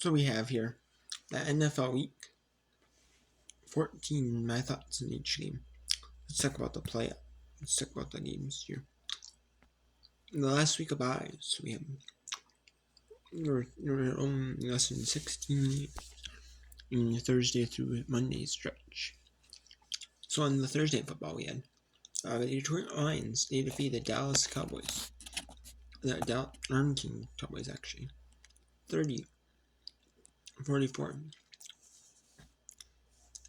So we have here the NFL Week 14, my thoughts on each game. Let's talk about the playoff. Let's talk about the games here. In the last week of byes, we have your own lesson 16 in the Thursday through Monday stretch. So on the Thursday football, we had the Detroit Lions. They defeated the Dallas Cowboys. The Arlington Cowboys, actually. 30-44.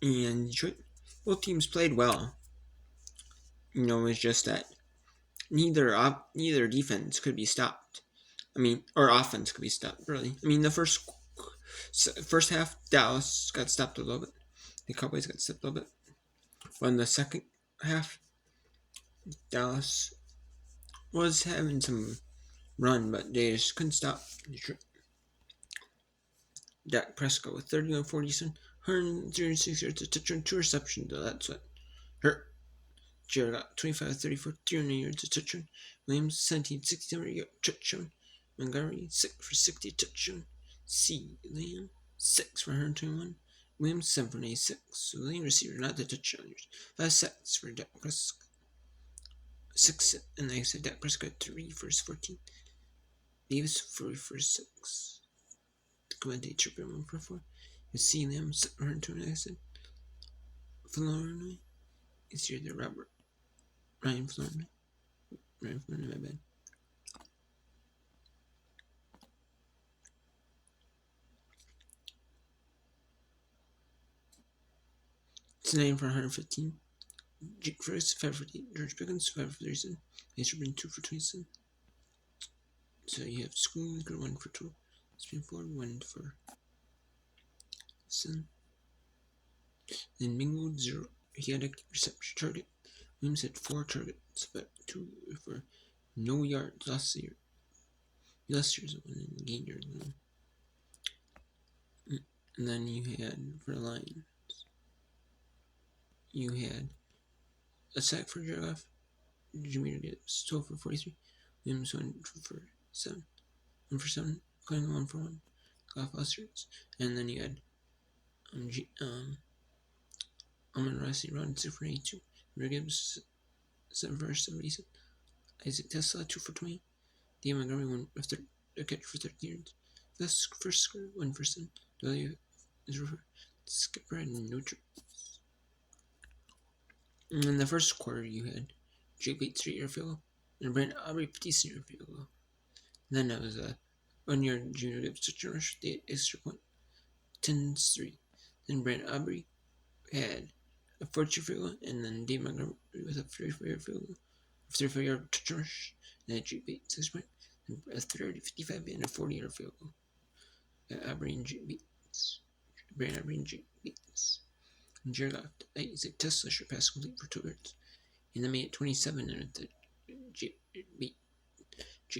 And Detroit, both teams played well. It's just that neither defense could be stopped. Or offense could be stopped, really. The first half, Dallas got stopped a little bit. The Cowboys got stopped a little bit. But in the second half, Dallas was having some run, but they just couldn't stop Detroit. Dak Prescott with 31-47, 136 yards, a touchdown, 2 receptions, though that's what hurt. Jared got 25-34, 300 yards, a touchdown. Williams 17-67 yard touchdown. Montgomery 6 for 60 touchdown. Lamb 6 for 121. Williams 7 for 86. So the leading receiver, not the touchdowners. 5 sacks for Dak Prescott. 6, and like I said, Dak Prescott 3 for 14. Davis 4 for 6. Clemente Trippier 1 for 4. Lamb 7 for 120. Like I said, Flournoy is here. The Ryan Flournoy, my bad. It's 9 for 115. Jake Ferris 5 for 8. George Pickens 5 for 37. Mason Rudolph 2 for 27. So you have School 1 for 2. Spin forward 1 for 7. Then Mingo 0. He had a reception target. Williams had 4 targets, but 2 for no yards last year. Last year's one in the game yards. And then you had for the Lions, you had a sack for Jared. Jameer Gibbs 12 for 43. Williams 1 for 7. 1 for 7. Clinton 1 for 1. Goff last yards. And then you had Amon Rossi run 6 for 82. Jameer Gibbs 7 for 77. Isaac Tesla 2 for 20. David Montgomery 1 for a catch for 30 yards. That's first score 1 for 7. W is for Skipper and no trips. And in the first quarter, you had Jake Bates 3-yard field goal and Brent Aubrey 50-yard field goal. Then that was a 1-yard Junior Gibbs touchdown rush, the extra point, 10-3. Then Brent Aubrey had a 40-yard field goal, and then Dave Montgomery with a 34-yard field goal, 34-yard touchdown rush, and then Jake Bates 6 point, and a 30-55 and a 40-yard field goal. Aubrey and Jake Bates. Brent Aubrey and Jake Bates. And Jared Goff, Isaac Tesla should pass complete for 2 yards. And then made it 27 and the Jake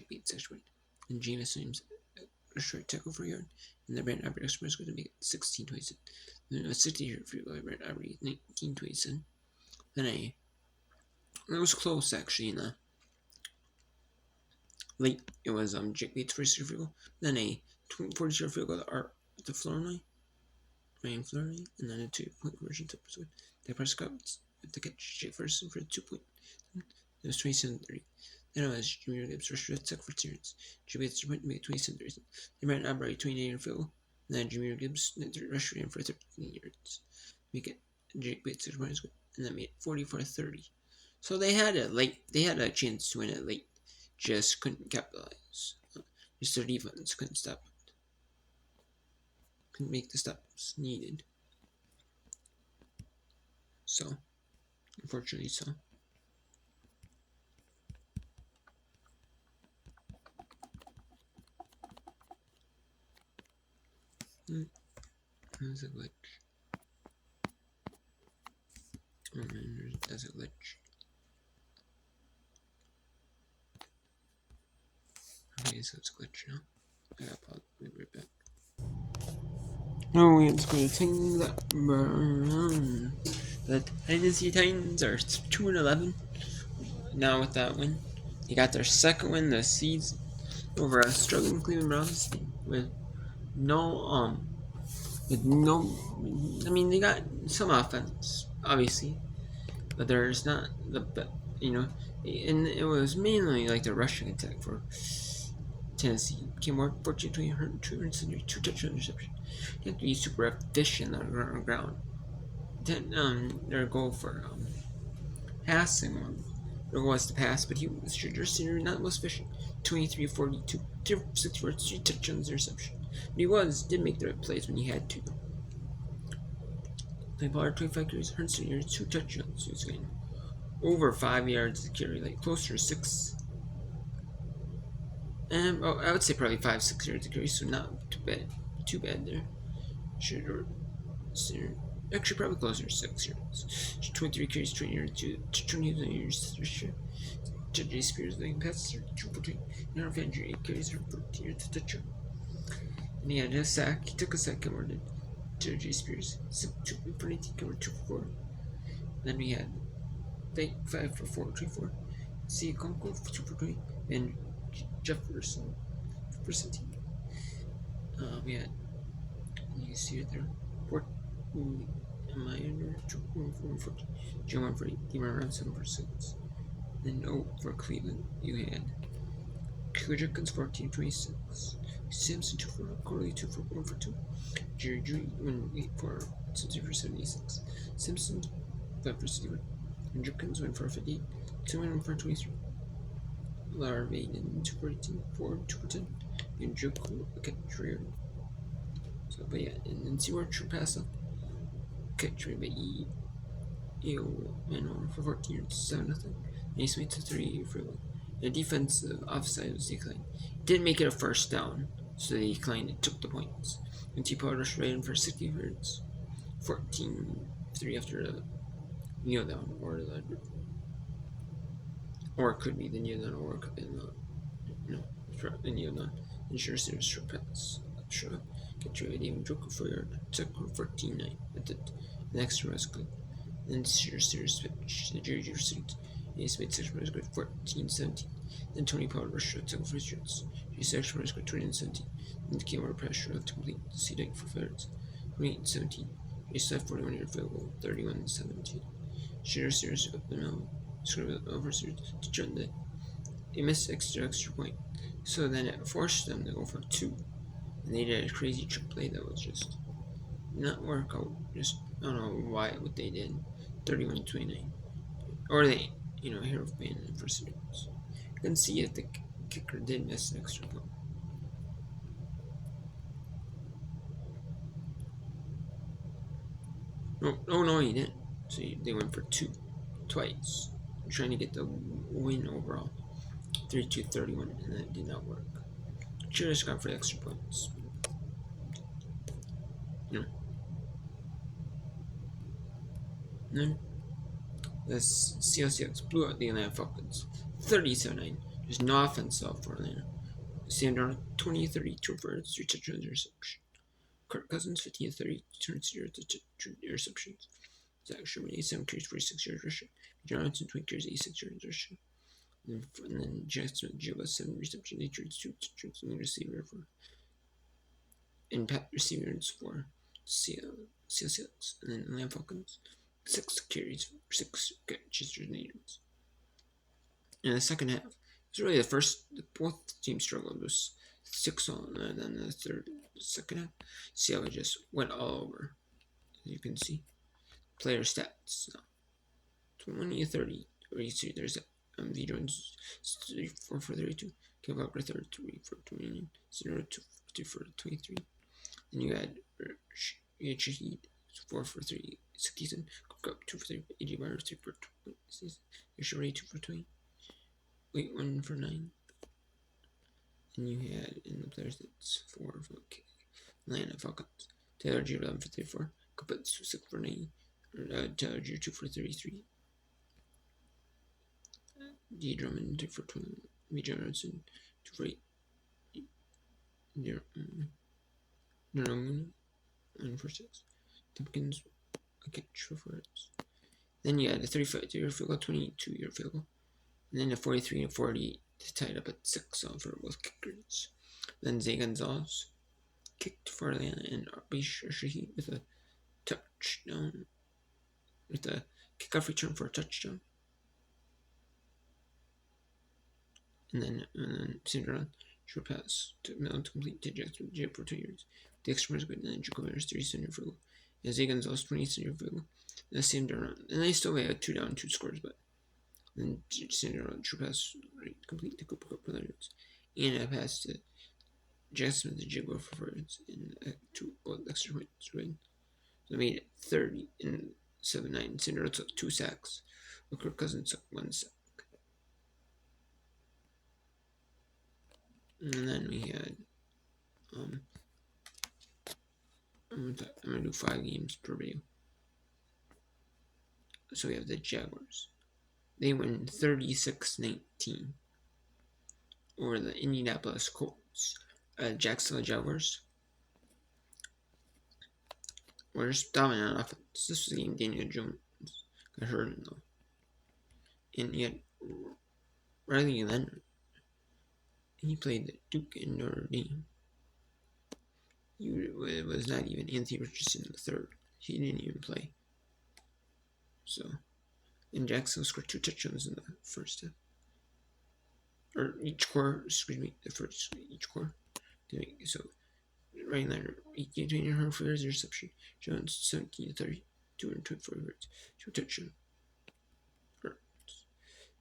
Bates extra point. And Jameis Williams a short tackle for a yard. And the Brent Aubrey extra point is going to make it 16-27. Then a 60-yard field goal by Brent Aubrey 19-27. Then it was close actually in the late. It was Jake Bates' first field goal. Then a 40-yard field goal to Flournoy. Ryan Flournoy, and then a 2-point conversion to Prescott. Dak Prescott with the catch, Jake Ferguson for a 2-point. It was 27-30. Then it was Jameer Gibbs rushed for 2 yards. Jake Bates point made 27-30. Then Brent Aubrey 28-yard field goal. Then Jameer Gibbs rushed for him for 13 yards. Make it Jake Bates point, and then made it 44-30. So they had a chance to win it late, just couldn't capitalize. Just their defense couldn't stop it. Couldn't make the stops needed. So, unfortunately so. There's a glitch. Oh man, there's a glitch. Okay, so it's a glitch now. I gotta pause. We'll be right back. No, it's going to Titans that burn. The Tennessee Titans are 2-11 now with that win. They got their second win this season over a struggling Cleveland Browns team with no with no. I mean, they got some offense, obviously, but there's not you know, and it was mainly like the rushing attack for Tennessee. Came more fortunately 272 touchdown interception. You have to be super efficient on the ground. Then their goal for passing one. Their goal was to pass, but he was just not most efficient. 23-42, 64, 3 touchdowns interception. But did make the right plays when he had to. They bought 25 carries, 100 yards, 2 touchdowns. He was getting over 5 yards to carry, like closer to 6. I would say probably 5-6 yards to carry, so not too bad. Too bad there. Should actually probably closer to 6 yards. 23 carries, 20 yards, 20 yards. J.J. Spears laying passes 2 for 2. Now Avenger 8 carries for 14 yards to touchdown. And he had a sack. He took a sack and did J.J. Spears. 2 for 19, covered 2 for 4. Then we had 5 for 4, 3 4. See Conco for 2 for 20. And Jefferson for 17. We had, you see it there, 4. Am I under 2 4 for Jim 1 for 8. Around 7 for 6. Then for Cleveland, you had Jenkins 14-26. Simpson 2 for Corley 2 for 1 for 2. Jerry Judy 1 for 2 for 76. Simpson 5 for 61. And Jenkins 1 for 58. 2 1 for 23. Lara Vaden 2 for 18. 4 2 for 10. And Joku catch. So, but yeah, and then see where true pass up. Catch by EO and for 14 yards, 7 0. And he made to 3 for the defensive offside was declined. Didn't make it a first down, so they declined and took the points. And T-Paul rushed right in for 60 yards, 14-3 after the kneel down, or it could be the kneel down, or it could be the kneel down. And sure, there's short pass. Sure, get rid of even Joker for yard. Took 14-9. But the next one was good. Then sure, switch the Jerry suit. He's made 6 runs good 14-17. Then Tony Pollard rushed out 7 for his yards. He 6 runs good 20-17. Then came under pressure of to complete the C for yards 28-17. He set 41-yard field goal 31-17. Shooter series up the middle. Scribbled over series to turn the. They missed extra point. So then it forced them to go for 2. And they did a crazy trick play that was just not work out. Just I don't know what they did. 31-29. Or they hero of pain for series. You can see if the kicker did miss an extra point. No, he didn't. So they went for 2 twice, trying to get the win overall. 32-31, and that did not work. Should have gone for the extra points. Then the Seahawks blew out the Atlanta Falcons 37-9. There's no offense off for Atlanta. Sam Darnold 20-32 for 3 touchdowns interception. Kirk Cousins 15-30 turns 0 interceptions. Zach Sherman 87 carries 46 yards rushing. Jonathan 20 carries 86 yards rushing. And then Jackson Jilla 7 receptions, 8 yards, 2 touchdowns, and receiver for. And Pat receivers for Seahawks. And then Atlanta Falcons 6 carries, 6 catches, 8 yards. In the second half, it was really both teams struggled. It was 6 on, and then the second half, Seattle just went all over. As you can see, player stats 20-30. There's V Jones 4 for 32, Kevin Walker 3 for 29, 0-2 for 23. Then you had Shahid 4 for 3, 67, Cook up 2 for 3, AJ Byers 3 for 20, Yashari 2 for 20. Wait, 1 for 9. And you had in the players that's 4 for Atlanta Falcons. Taylor G 11 for 34. Kupets 6 for 9. Taylor G 2 for 33. D Drummond 2 for 20. B Johnson 2 for 8. Mooney 1 for 6. Tompkins a catch for yards. Then you had a 35-yard field goal, 22-yard field goal. And then a 43-40 to tie it up at 6 for both kickers. Then Zay Gonzalez kicked Farley and Shahi with a touchdown, with a kickoff return for a touchdown. And then Cinderella short pass to Mel to complete to Jackson Jib for 2 years. The extra good, and then Jacob 3 center field goal. And Zay Gonzalez 20 center field goal. And the same around. And they still had 2 down, 2 scores, but then Cinderella short pass right, complete to Cooper Cup for yards. And a pass to Jackson Smith to Jaguar for 4 yards. And 2 extra points win. So they made it 30 and 7-9. Cinderella took 2 sacks. Kirk Cousins took 1 sack. And then we had, I'm gonna do 5 games per video. So we have the Jaguars. They win 36-19 over the Indianapolis Colts. Jacksonville Jaguars were just dominant on offense. This was the game Daniel Jones got hurt in though. And yet, Riley Leonard, he played the Duke and Notre Dame. It was not even Anthony Richardson in the third. He didn't even play. So, and Jacksonville scored 2 touchdowns in the first half. Or each quarter, each quarter. So, Ryan Leonard, 18-20 for his reception. Jones, 17-30, 224 yards, 2 touchdowns.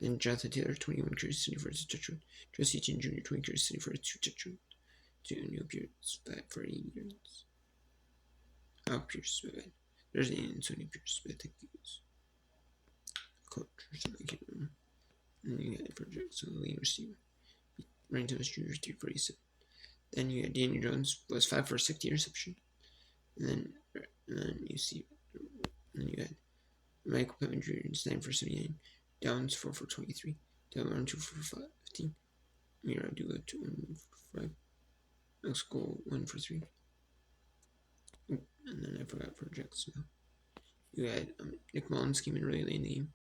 Then Jonathan Taylor, 21 carries, 74 yards, 2 touchdowns. Jesse Eaton Jr., 20 carries, 74 yards, 2 touchdowns. New Pierce back for 80 yards. Pierce, my bad. There's Antonio Pierce, but I think he was coach or something, I can't remember. And you had for Jackson, lead receiver. Ryan Thomas Jr., 347. Then you had Daniel Jones, was 5 for 60 reception. And then you had Michael Pittman Jr., 9 for 79. Downs, 4 for 23. Delmar, 2 for 15. Mira Dula, 2 for 5. Max Goal, 1 for 3. And then I forgot for Jacksonville. You had Nick Mullins came in really late in the game.